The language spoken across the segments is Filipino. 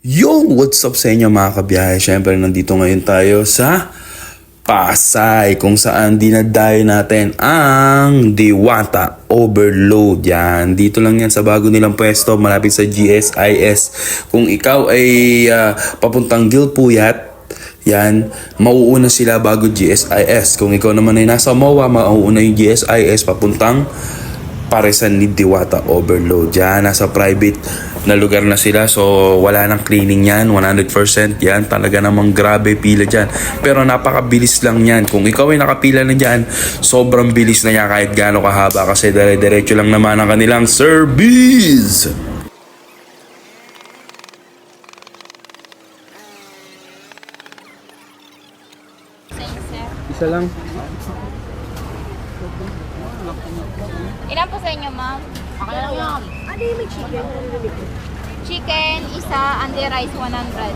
Yo! What's up sa inyo mga kabiyahe? Siyempre nandito ngayon tayo sa Pasay kung saan dinadayo natin ang Diwata Overload. Yan, dito lang yan sa bago nilang pwesto malapit sa GSIS. Kung ikaw ay papuntang Gilpuyat, yan, mauuna sila bago GSIS. Kung ikaw naman ay nasa MOA, mauuna yung GSIS papuntang Paresan ni Diwata Overload. Yan, nasa private na lugar na sila. So, wala nang cleaning yan. 100% yan. Talaga namang grabe pila dyan. Pero napakabilis lang yan. Kung ikaw ay nakapila na dyan, sobrang bilis na yan kahit gaano kahaba. Kasi dire-diretso lang naman ang kanilang service. Isa lang. Ilan po sa inyo, ma'am? Okay lang yan. Ano yung may chicken? Chicken, isa, and the rice, 100.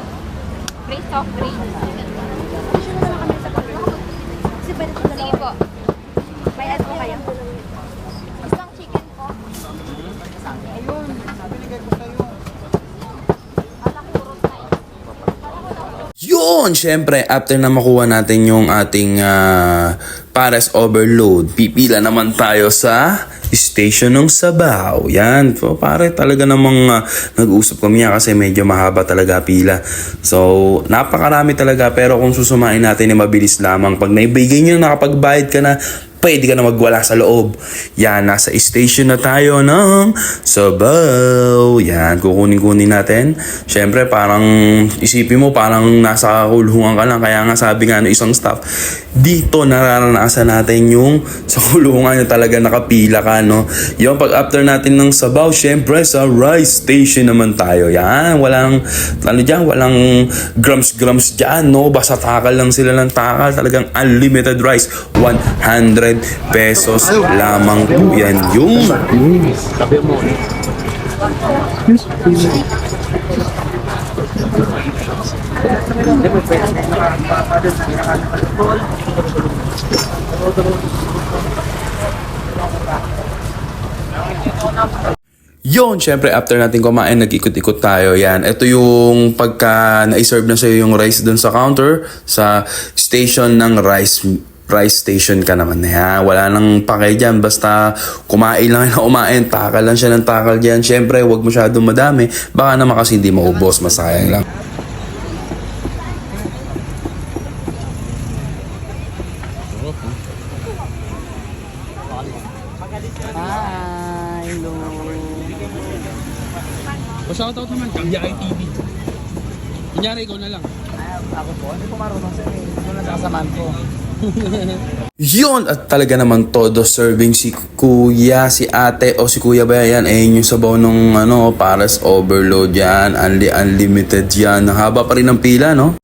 Free soft drink. Kasi na lang kami sa pagkakas. Kasi pwede ko Sige po. May add po kayo. Isang chicken po. Ayun. Yun! Siyempre, after na makuha natin yung ating Pares Overload, pipila naman tayo sa station ng Sabaw. Yan. So, pare, talaga namang nag-usap kami yan kasi medyo mahaba talaga pila. So, napakarami talaga. Pero kung susumain natin, mabilis lamang. Pag naibigay nyo, nakapagbayad ka na, pwede ka na magwala sa loob. Yan, nasa station na tayo ng Sabaw. Yan, kukunin-kunin natin. Siyempre, parang isipin mo, parang nasa kulungan ka lang. Kaya nga sabi nga ng isang staff, dito nararanasan natin yung sa kulungan yung talaga nakapila ka, no? Yung pag after natin ng Sabaw, siyempre sa rice station naman tayo. Yan, walang, ano dyan, walang grams-grams dyan, no? Basta takal lang sila ng takal. Talagang unlimited rice. 100 pesos lamang po yan yung Sabi mo. Yun, syempre after natin kumain, nag-ikot-ikot tayo. Yan, ito yung pagka na-serve na sa'yo yung rice dun sa counter, sa station ng rice station ka naman na yan. Wala nang pakay dyan, basta kumain lang na kumain, takal lang siya ng takal dyan. Syempre, huwag masyadong madami, baka naman kasi hindi maubos, masayang lang. Hello. Pa-shoutout naman, Kabiyahe TV. Kunyari, ikaw na lang. Ako po, hindi ko marunong sa inyo. Ito na sasamahan ko. Yun, at talaga naman todo serving si kuya, si ate o si kuya ba yan, ayun yung sabaw nung Pares Overload yan, unlimited yan, haba pa rin ang pila, no?